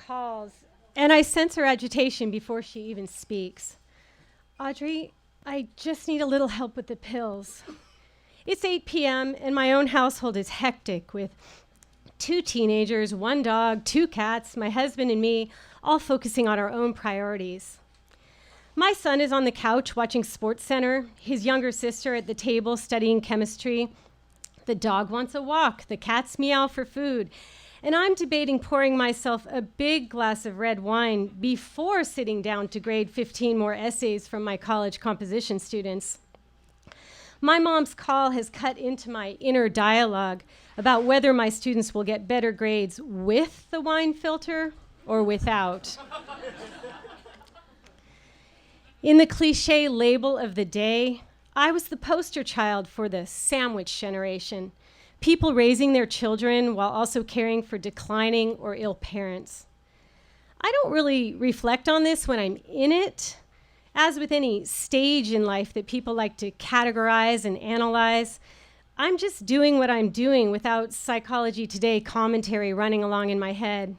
calls, and I sense her agitation before she even speaks. Audrey, I just need a little help with the pills. It's 8 p.m., and my own household is hectic with 2 teenagers, 1 dog, 2 cats, my husband and me, all focusing on our own priorities. My son is on the couch watching SportsCenter, his younger sister at the table studying chemistry. The dog wants a walk, the cats meow for food, and I'm debating pouring myself a big glass of red wine before sitting down to grade 15 more essays from my college composition students. My mom's call has cut into my inner dialogue about whether my students will get better grades with the wine filter or without. In the cliche label of the day, I was the poster child for the sandwich generation, people raising their children while also caring for declining or ill parents. I don't really reflect on this when I'm in it. As with any stage in life that people like to categorize and analyze, I'm just doing what I'm doing without Psychology Today commentary running along in my head.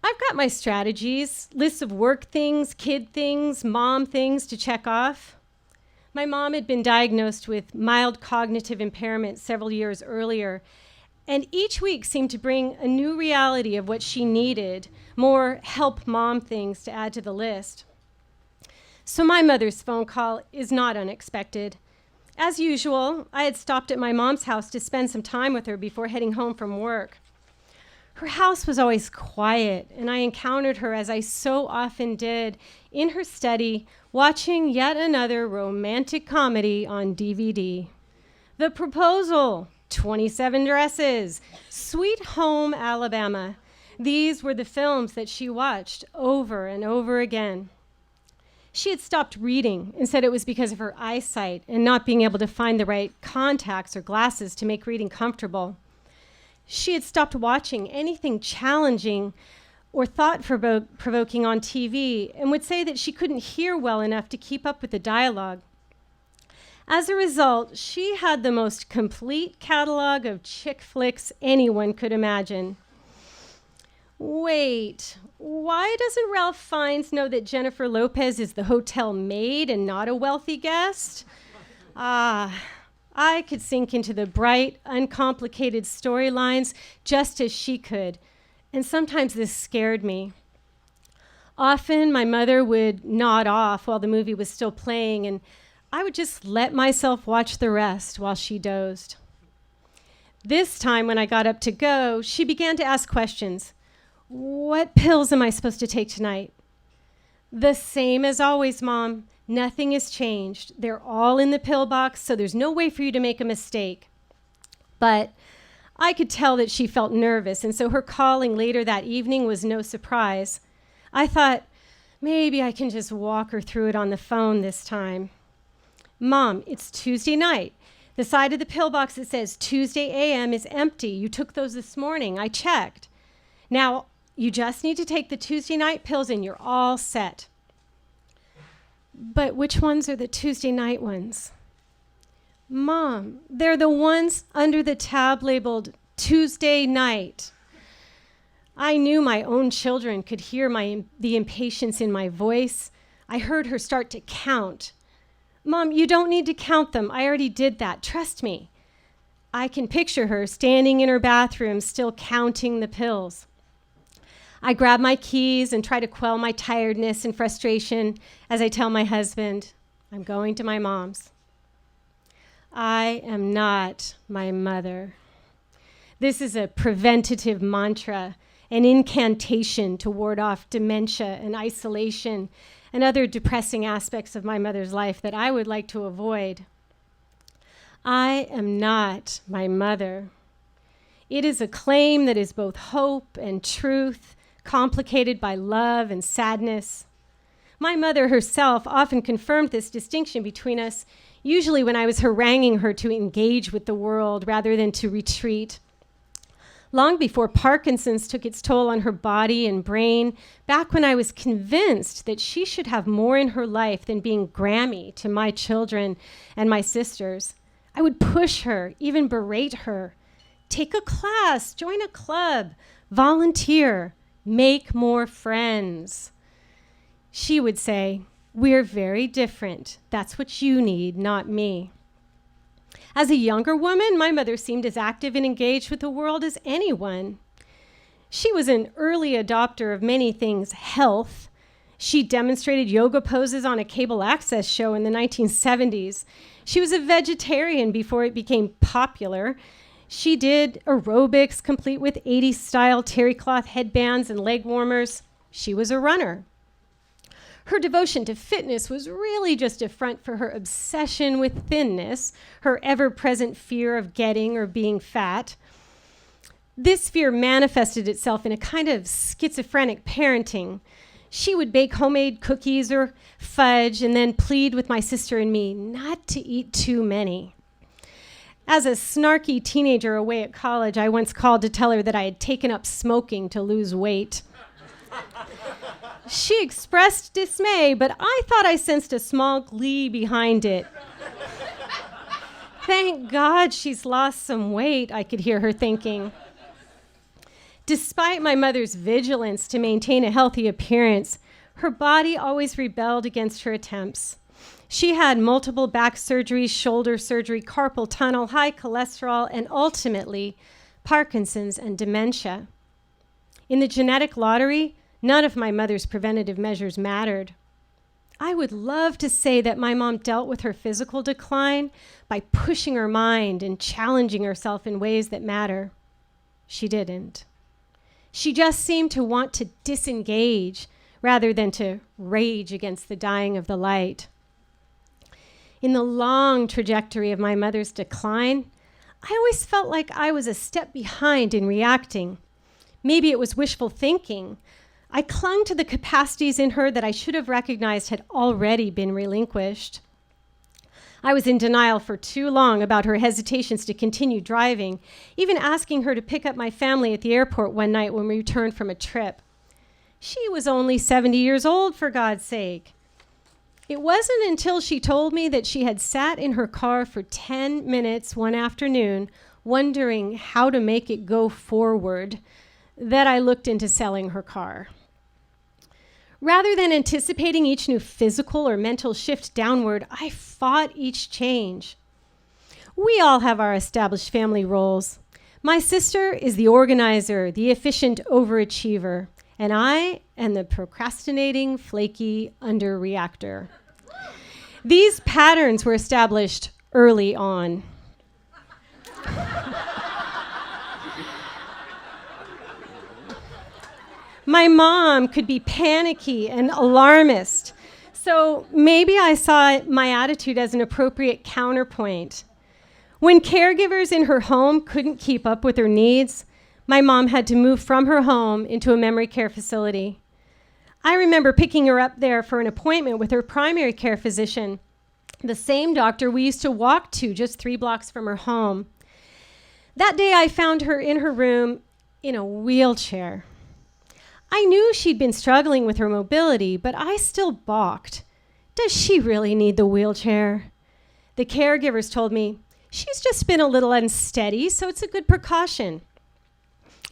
I've got my strategies, lists of work things, kid things, mom things to check off. My mom had been diagnosed with mild cognitive impairment several years earlier, and each week seemed to bring a new reality of what she needed, more help mom things to add to the list. So my mother's phone call is not unexpected. As usual, I had stopped at my mom's house to spend some time with her before heading home from work. Her house was always quiet, and I encountered her, as I so often did, in her study, watching yet another romantic comedy on DVD. The Proposal, 27 Dresses, Sweet Home Alabama. These were the films that she watched over and over again. She had stopped reading and said it was because of her eyesight and not being able to find the right contacts or glasses to make reading comfortable. She had stopped watching anything challenging or thought-provoking on TV and would say that she couldn't hear well enough to keep up with the dialogue. As a result, she had the most complete catalog of chick flicks anyone could imagine. Wait, why doesn't Ralph Fiennes know that Jennifer Lopez is the hotel maid and not a wealthy guest? I could sink into the bright, uncomplicated storylines just as she could, and sometimes this scared me. Often my mother would nod off while the movie was still playing, and I would just let myself watch the rest while she dozed. This time when I got up to go, she began to ask questions. What pills am I supposed to take tonight? The same as always, Mom. Nothing has changed. They're all in the pill box, so there's no way for you to make a mistake. But I could tell that she felt nervous, and so her calling later that evening was no surprise. I thought, maybe I can just walk her through it on the phone this time. Mom, it's Tuesday night. The side of the pill box that says Tuesday a.m. is empty. You took those this morning. I checked. Now, you just need to take the Tuesday night pills and you're all set. But which ones are the Tuesday night ones? Mom, they're the ones under the tab labeled Tuesday night. I knew my own children could hear the impatience in my voice. I heard her start to count. Mom, you don't need to count them. I already did that. Trust me. I can picture her standing in her bathroom, still counting the pills. I grab my keys and try to quell my tiredness and frustration as I tell my husband, I'm going to my mom's. I am not my mother. This is a preventative mantra, an incantation to ward off dementia and isolation and other depressing aspects of my mother's life that I would like to avoid. I am not my mother. It is a claim that is both hope and truth, complicated by love and sadness. My mother herself often confirmed this distinction between us, usually when I was haranguing her to engage with the world rather than to retreat. Long before Parkinson's took its toll on her body and brain, back when I was convinced that she should have more in her life than being Grammy to my children and my sisters, I would push her, even berate her. Take a class, join a club, Volunteer. Make more friends. She would say, we're very different. That's what you need, not me. As a younger woman, my mother seemed as active and engaged with the world as anyone. She was an early adopter of many things health. She demonstrated yoga poses on a cable access show in the 1970s. She was a vegetarian before it became popular. She did aerobics complete with 80s style terry cloth headbands and leg warmers. She was a runner. Her devotion to fitness was really just a front for her obsession with thinness, her ever-present fear of getting or being fat. This fear manifested itself in a kind of schizophrenic parenting. She would bake homemade cookies or fudge and then plead with my sister and me not to eat too many. As a snarky teenager away at college, I once called to tell her that I had taken up smoking to lose weight. She expressed dismay, but I thought I sensed a small glee behind it. Thank God she's lost some weight, I could hear her thinking. Despite my mother's vigilance to maintain a healthy appearance, her body always rebelled against her attempts. She had multiple back surgeries, shoulder surgery, carpal tunnel, high cholesterol, and ultimately, Parkinson's and dementia. In the genetic lottery, none of my mother's preventative measures mattered. I would love to say that my mom dealt with her physical decline by pushing her mind and challenging herself in ways that matter. She didn't. She just seemed to want to disengage rather than to rage against the dying of the light. In the long trajectory of my mother's decline, I always felt like I was a step behind in reacting. Maybe it was wishful thinking. I clung to the capacities in her that I should have recognized had already been relinquished. I was in denial for too long about her hesitations to continue driving, even asking her to pick up my family at the airport one night when we returned from a trip. She was only 70 years old, for God's sake. It wasn't until she told me that she had sat in her car for 10 minutes one afternoon, wondering how to make it go forward, that I looked into selling her car. Rather than anticipating each new physical or mental shift downward, I fought each change. We all have our established family roles. My sister is the organizer, the efficient overachiever, and I am the procrastinating, flaky underreactor. These patterns were established early on. My mom could be panicky and alarmist, so maybe I saw my attitude as an appropriate counterpoint. When caregivers in her home couldn't keep up with her needs, my mom had to move from her home into a memory care facility. I remember picking her up there for an appointment with her primary care physician, the same doctor we used to walk to just 3 blocks from her home. That day I found her in her room in a wheelchair. I knew she'd been struggling with her mobility, but I still balked. Does she really need the wheelchair? The caregivers told me, she's just been a little unsteady, so it's a good precaution.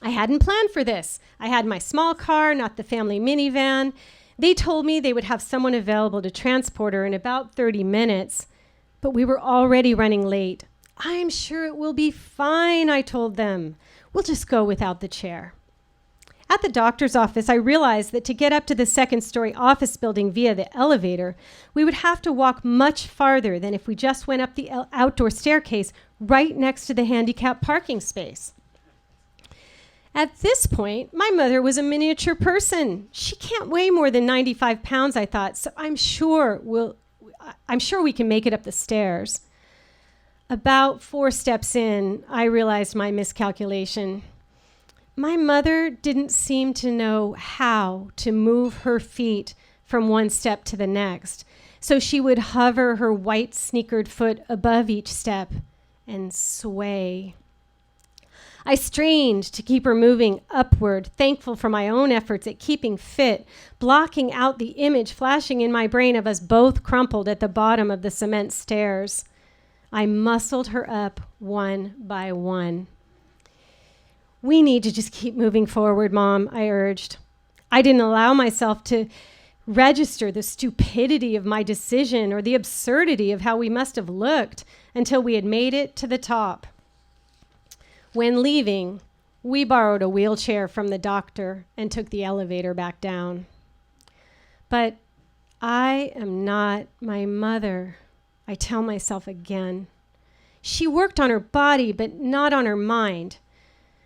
I hadn't planned for this. I had my small car, not the family minivan. They told me they would have someone available to transport her in about 30 minutes, but we were already running late. I'm sure it will be fine, I told them. We'll just go without the chair. At the doctor's office, I realized that to get up to the second-story office building via the elevator, we would have to walk much farther than if we just went up the outdoor staircase right next to the handicapped parking space. At this point, my mother was a miniature person. She can't weigh more than 95 pounds, I thought, so I'm sure we can make it up the stairs. About 4 steps in, I realized my miscalculation. My mother didn't seem to know how to move her feet from one step to the next, so she would hover her white sneakered foot above each step and sway. I strained to keep her moving upward, thankful for my own efforts at keeping fit, blocking out the image flashing in my brain of us both crumpled at the bottom of the cement stairs. I muscled her up one by one. We need to just keep moving forward, Mom, I urged. I didn't allow myself to register the stupidity of my decision or the absurdity of how we must have looked until we had made it to the top. When leaving, we borrowed a wheelchair from the doctor and took the elevator back down. But I am not my mother, I tell myself again. She worked on her body, but not on her mind.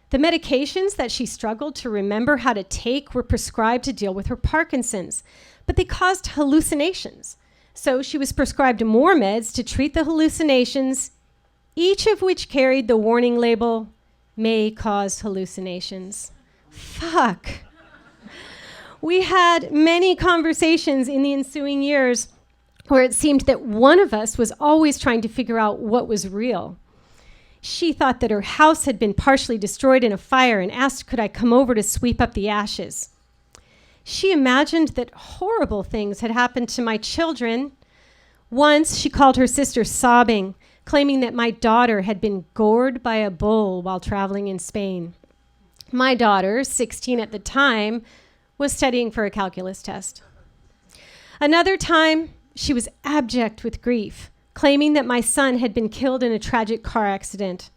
The medications that she struggled to remember how to take were prescribed to deal with her Parkinson's, but they caused hallucinations. So she was prescribed more meds to treat the hallucinations, each of which carried the warning label, "May cause hallucinations." Fuck. We had many conversations in the ensuing years where it seemed that one of us was always trying to figure out what was real. She thought that her house had been partially destroyed in a fire and asked, could I come over to sweep up the ashes? She imagined that horrible things had happened to my children. Once she called her sister sobbing, claiming that my daughter had been gored by a bull while traveling in Spain. My daughter, 16 at the time, was studying for a calculus test. Another time, she was abject with grief, claiming that my son had been killed in a tragic car accident.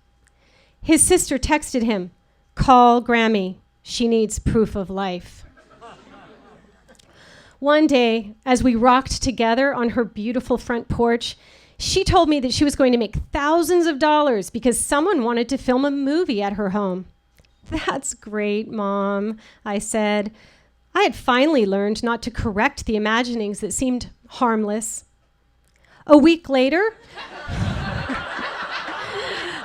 His sister texted him, "Call Grammy. She needs proof of life." One day, as we rocked together on her beautiful front porch, she told me that she was going to make thousands of dollars because someone wanted to film a movie at her home. "That's great, Mom," I said. I had finally learned not to correct the imaginings that seemed harmless. A week later,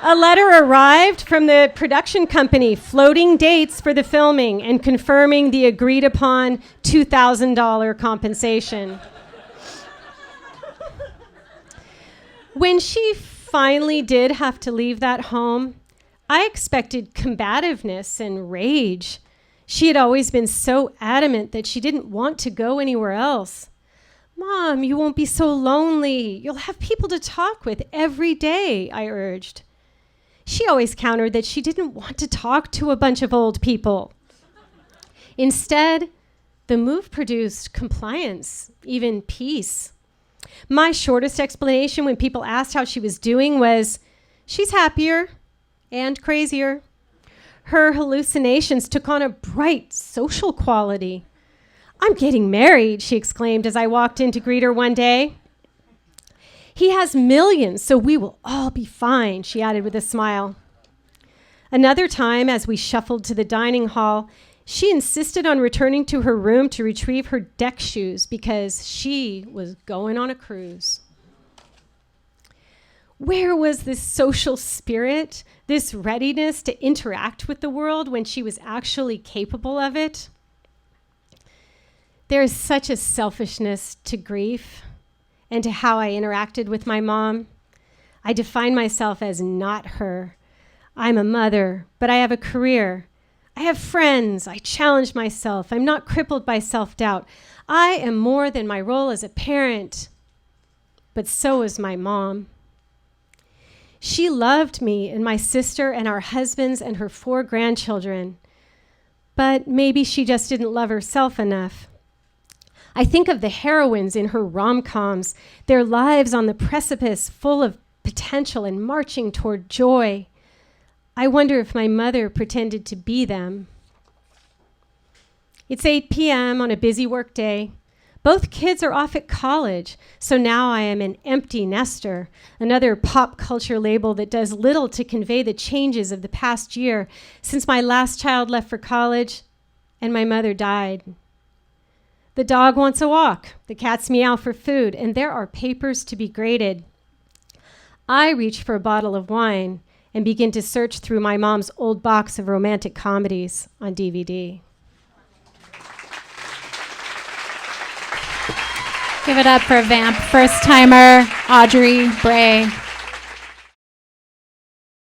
a letter arrived from the production company floating dates for the filming and confirming the agreed upon $2,000 compensation. When she finally did have to leave that home, I expected combativeness and rage. She had always been so adamant that she didn't want to go anywhere else. "Mom, you won't be so lonely. You'll have people to talk with every day," I urged. She always countered that she didn't want to talk to a bunch of old people. Instead, the move produced compliance, even peace. My shortest explanation when people asked how she was doing was, "She's happier and crazier." Her hallucinations took on a bright social quality. "I'm getting married," she exclaimed as I walked in to greet her one day. "He has millions, so we will all be fine," she added with a smile. Another time, as we shuffled to the dining hall, she insisted on returning to her room to retrieve her deck shoes because she was going on a cruise. Where was this social spirit, this readiness to interact with the world when she was actually capable of it? There is such a selfishness to grief and to how I interacted with my mom. I define myself as not her. I'm a mother, but I have a career. I have friends. I challenge myself. I'm not crippled by self-doubt. I am more than my role as a parent, but so is my mom. She loved me and my sister and our husbands and her 4 grandchildren, but maybe she just didn't love herself enough. I think of the heroines in her rom-coms, their lives on the precipice full of potential and marching toward joy. I wonder if my mother pretended to be them. It's 8 p.m. on a busy work day. Both kids are off at college, so now I am an empty nester, another pop culture label that does little to convey the changes of the past year since my last child left for college and my mother died. The dog wants a walk, the cats meow for food, and there are papers to be graded. I reach for a bottle of wine and begin to search through my mom's old box of romantic comedies on DVD. Give it up for VAMP first-timer Audrey Breay.